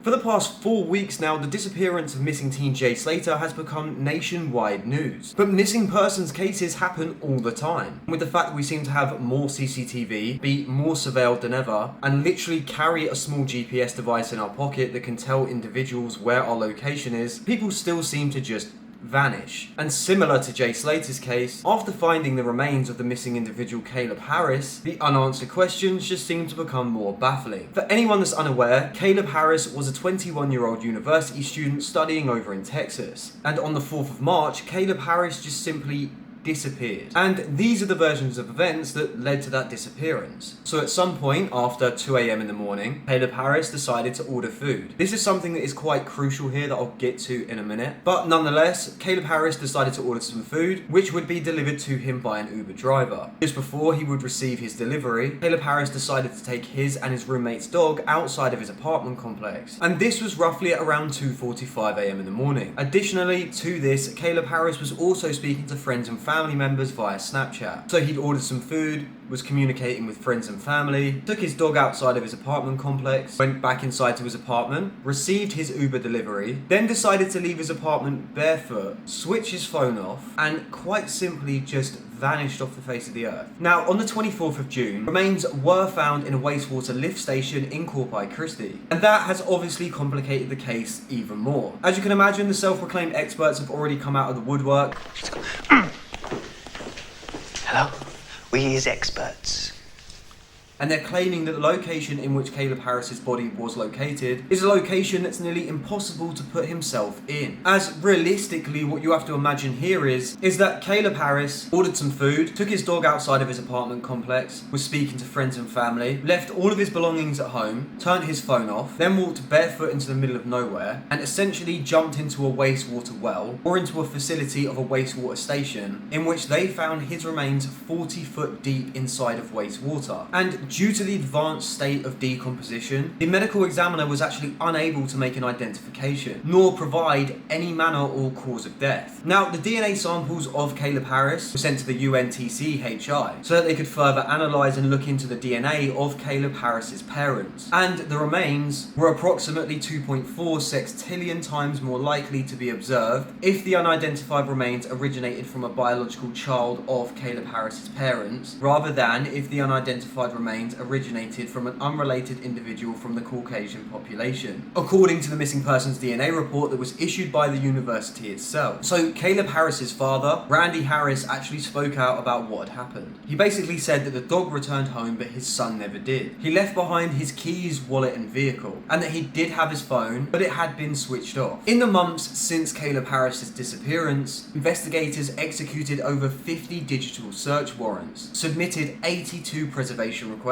For the past 4 weeks now, the disappearance of missing teen Jay Slater has become nationwide news. But missing persons cases happen all the time. With the fact that we seem to have more CCTV, be more surveilled than ever, and literally carry a small GPS device in our pocket that can tell individuals where our location is, people still seem to just vanish. And similar to Jay Slater's case, after finding the remains of the missing individual Caleb Harris, the unanswered questions just seem to become more baffling. For anyone that's unaware, Caleb Harris was a 21-year-old university student studying over in Texas. And on the 4th of March, Caleb Harris just simply disappeared. And these are the versions of events that led to that disappearance. So at some point after 2 a.m. in the morning, Caleb Harris decided to order food. This is something that is quite crucial here that I'll get to in a minute. But nonetheless, Caleb Harris decided to order some food, which would be delivered to him by an Uber driver. Just before he would receive his delivery, Caleb Harris decided to take his and his roommate's dog outside of his apartment complex. And this was roughly at around 2:45 a.m. in the morning. Additionally to this, Caleb Harris was also speaking to friends and family members via Snapchat. So he'd ordered some food, was communicating with friends and family, took his dog outside of his apartment complex, went back inside to his apartment, received his Uber delivery, then decided to leave his apartment barefoot, switch his phone off, and quite simply just vanished off the face of the earth. Now, on the 24th of June, remains were found in a wastewater lift station in Corpus Christi. And that has obviously complicated the case even more. As you can imagine, the self-proclaimed experts have already come out of the woodwork. Hello? We is experts. And they're claiming that the location in which Caleb Harris's body was located is a location that's nearly impossible to put himself in. As realistically, what you have to imagine here is that Caleb Harris ordered some food, took his dog outside of his apartment complex, was speaking to friends and family, left all of his belongings at home, turned his phone off, then walked barefoot into the middle of nowhere, and essentially jumped into a wastewater well, or into a facility of a wastewater station, in which they found his remains 40 foot deep inside of wastewater. And due to the advanced state of decomposition, the medical examiner was actually unable to make an identification, nor provide any manner or cause of death. Now, the DNA samples of Caleb Harris were sent to the UNTC-HI so that they could further analyse and look into the DNA of Caleb Harris's parents. And the remains were approximately 2.4 sextillion times more likely to be observed if the unidentified remains originated from a biological child of Caleb Harris's parents, rather than if the unidentified remains originated from an unrelated individual from the Caucasian population, according to the missing persons DNA report that was issued by the university itself. So Caleb Harris's father, Randy Harris, actually spoke out about what had happened. He basically said that the dog returned home but his son never did. He left behind his keys, wallet and vehicle, and that he did have his phone but it had been switched off. In the months since Caleb Harris's disappearance, investigators executed over 50 digital search warrants, submitted 82 preservation requests,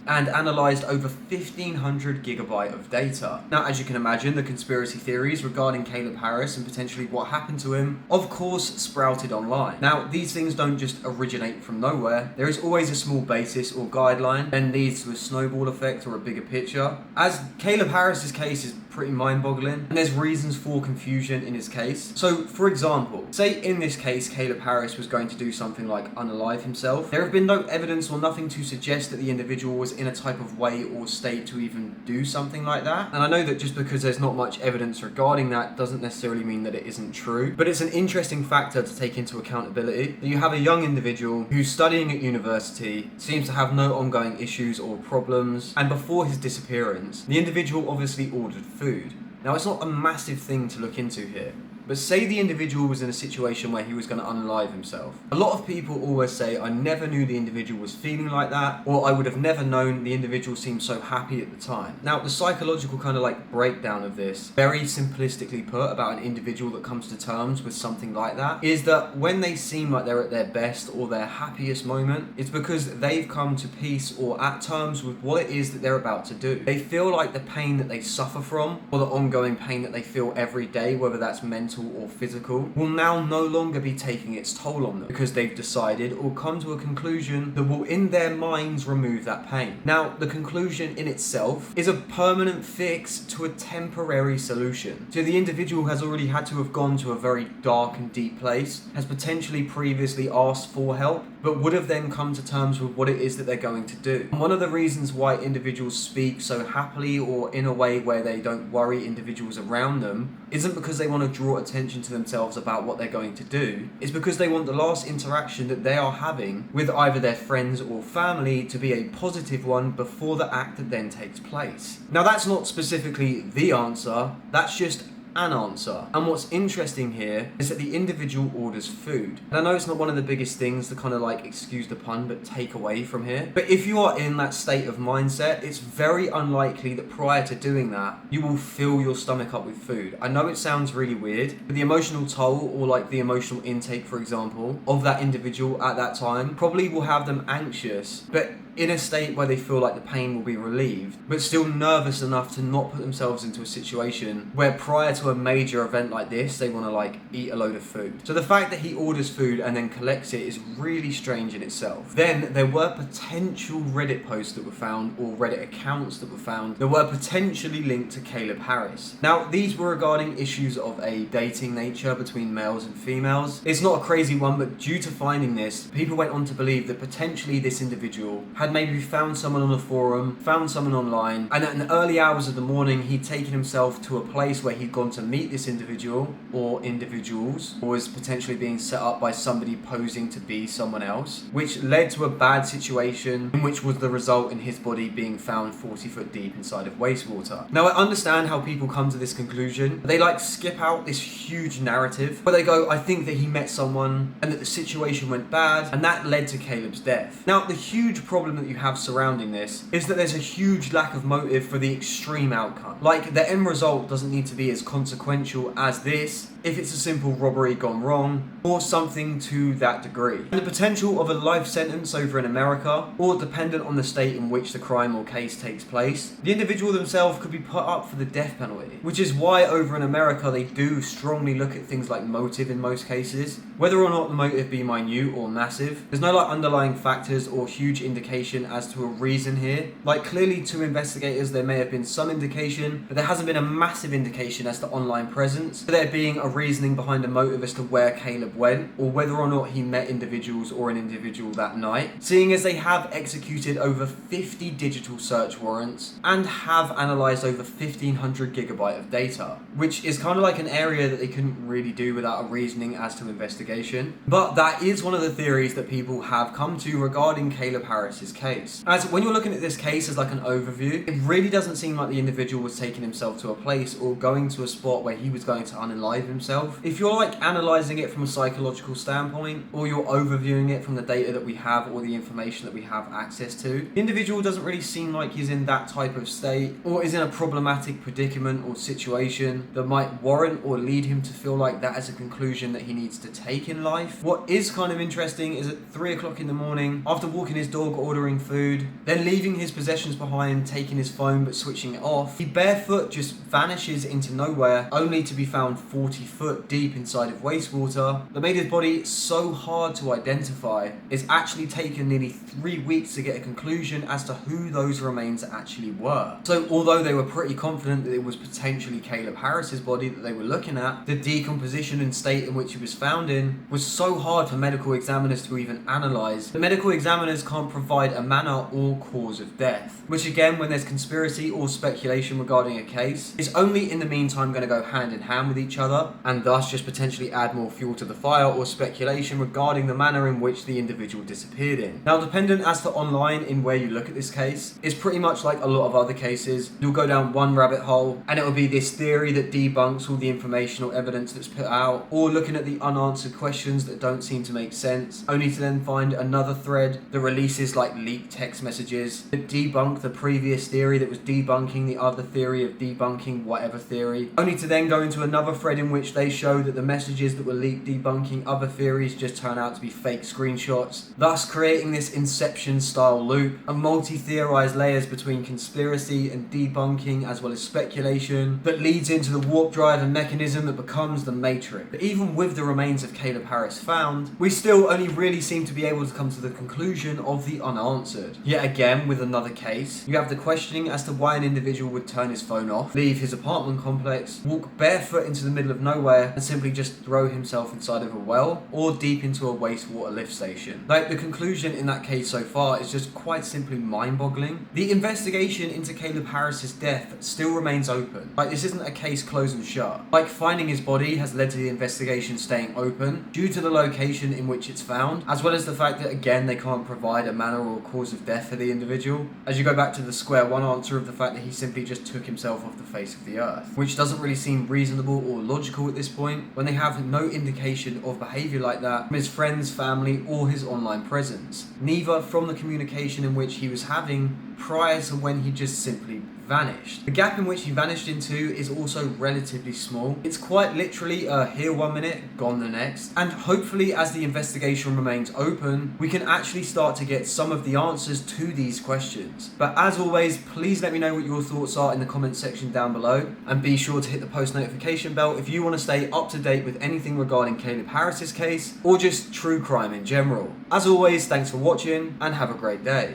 and analysed over 1,500 gigabyte of data. Now, as you can imagine, the conspiracy theories regarding Caleb Harris and potentially what happened to him, of course, sprouted online. Now, these things don't just originate from nowhere. There is always a small basis or guideline, then leads to a snowball effect or a bigger picture. As Caleb Harris's case is pretty mind-boggling, and there's reasons for confusion in his case. So, for example, say in this case Caleb Harris was going to do something like unalive himself. There have been no evidence or nothing to suggest that the individual was in a type of way or state to even do something like that. And I know that just because there's not much evidence regarding that doesn't necessarily mean that it isn't true, but it's an interesting factor to take into accountability that you have a young individual who's studying at university, seems to have no ongoing issues or problems, and before his disappearance, the individual obviously ordered food. Now, it's not a massive thing to look into here, but say the individual was in a situation where he was going to unalive himself. A lot of people always say, I never knew the individual was feeling like that, or I would have never known the individual seemed so happy at the time. Now, the psychological kind of like breakdown of this, very simplistically put about an individual that comes to terms with something like that, is that when they seem like they're at their best or their happiest moment, it's because they've come to peace or at terms with what it is that they're about to do. They feel like the pain that they suffer from, or the ongoing pain that they feel every day, whether that's mental or physical, will now no longer be taking its toll on them because they've decided or come to a conclusion that will in their minds remove that pain. Now, the conclusion in itself is a permanent fix to a temporary solution. So the individual has already had to have gone to a very dark and deep place, has potentially previously asked for help, but would have then come to terms with what it is that they're going to do. And one of the reasons why individuals speak so happily or in a way where they don't worry individuals around them isn't because they want to draw attention to themselves about what they're going to do. It's because they want the last interaction that they are having with either their friends or family to be a positive one before the act that then takes place. Now that's not specifically the answer, that's just an answer. And what's interesting here is that the individual orders food. And I know it's not one of the biggest things to kind of like, excuse the pun, but take away from here. But if you are in that state of mindset, it's very unlikely that prior to doing that, you will fill your stomach up with food. I know it sounds really weird, but the emotional toll or like the emotional intake, for example, of that individual at that time probably will have them anxious, but in a state where they feel like the pain will be relieved, but still nervous enough to not put themselves into a situation where prior to a major event like this, they want to like eat a load of food. So the fact that he orders food and then collects it is really strange in itself. Then there were potential Reddit posts that were found, or Reddit accounts that were found, that were potentially linked to Caleb Harris. Now, these were regarding issues of a dating nature between males and females. It's not a crazy one, but due to finding this, people went on to believe that potentially this individual had maybe found someone on a forum, found someone online, and in the early hours of the morning he'd taken himself to a place where he'd gone to meet this individual or individuals, or was potentially being set up by somebody posing to be someone else, which led to a bad situation, in which was the result in his body being found 40 foot deep inside of wastewater. Now I understand how people come to this conclusion. They like skip out this huge narrative where they go, I think that he met someone and that the situation went bad and that led to Caleb's death. Now the huge problem that you have surrounding this is that there's a huge lack of motive for the extreme outcome. Like, the end result doesn't need to be as consequential as this if it's a simple robbery gone wrong, or something to that degree. And the potential of a life sentence over in America, or dependent on the state in which the crime or case takes place, the individual themselves could be put up for the death penalty, which is why over in America they do strongly look at things like motive in most cases. Whether or not the motive be minute or massive, there's no like underlying factors or huge indication as to a reason here. Like, clearly to investigators there may have been some indication, but there hasn't been a massive indication as to online presence, for there being a reasoning behind a motive as to where Caleb went, or whether or not he met individuals or an individual that night, seeing as they have executed over 50 digital search warrants and have analysed over 1500 gigabyte of data, which is kind of like an area that they couldn't really do without a reasoning as to investigation. But that is one of the theories that people have come to regarding Caleb Harris's case. As when you're looking at this case as like an overview, it really doesn't seem like the individual was taking himself to a place or going to a spot where he was going to unalive himself. If you're like analysing it from a psychological standpoint, or you're overviewing it from the data that we have or the information that we have access to, the individual doesn't really seem like he's in that type of state or is in a problematic predicament or situation that might warrant or lead him to feel like that is a conclusion that he needs to take in life. What is kind of interesting is at 3 o'clock in the morning, after walking his dog, ordering food, then leaving his possessions behind, taking his phone but switching it off, he barefoot just vanishes into nowhere, only to be found 40 foot deep inside of wastewater that made his body so hard to identify. It's actually taken nearly 3 weeks to get a conclusion as to who those remains actually were. So although they were pretty confident that it was potentially Caleb Harris's body that they were looking at, the decomposition and state in which he was found in was so hard for medical examiners to even analyse. The medical examiners can't provide a manner or cause of death, which again, when there's conspiracy or speculation regarding a case, is only in the meantime going to go hand in hand with each other, and thus just potentially add more fuel to the fire or speculation regarding the manner in which the individual disappeared in. Now, dependent as to online in where you look at this case, it's pretty much like a lot of other cases. You'll go down one rabbit hole and it will be this theory that debunks all the informational evidence that's put out, or looking at the unanswered questions that don't seem to make sense, only to then find another thread that releases like leaked text messages that debunk the previous theory that was debunking the other theory of debunking whatever theory, only to then go into another thread in which they show that the messages that were leaked debunking other theories just turn out to be fake screenshots, thus creating this Inception style loop of multi-theorized layers between conspiracy and debunking as well as speculation that leads into the warp drive and mechanism that becomes the Matrix. But even with the remains of Caleb Harris found, we still only really seem to be able to come to the conclusion of the unanswered. Yet again, with another case, you have the questioning as to why an individual would turn his phone off, leave his apartment complex, walk barefoot into the middle of nowhere nowhere and simply just throw himself inside of a well or deep into a wastewater lift station. Like, the conclusion in that case so far is just quite simply mind-boggling. The investigation into Caleb Harris's death still remains open. Like, this isn't a case closed and shut. Like, finding his body has led to the investigation staying open due to the location in which it's found, as well as the fact that, again, they can't provide a manner or cause of death for the individual. As you go back to the square one answer of the fact that he simply just took himself off the face of the earth, which doesn't really seem reasonable or logical at this point when they have no indication of behaviour like that from his friends, family, or his online presence. Neither from the communication in which he was having prior to when he just simply vanished. The gap in which he vanished into is also relatively small. It's quite literally here 1 minute, gone the next. And hopefully, as the investigation remains open, we can actually start to get some of the answers to these questions. But as always, please let me know what your thoughts are in the comment section down below, and be sure to hit the post notification bell if you want to stay up to date with anything regarding Caleb Harris's case or just true crime in general. As always, thanks for watching and have a great day.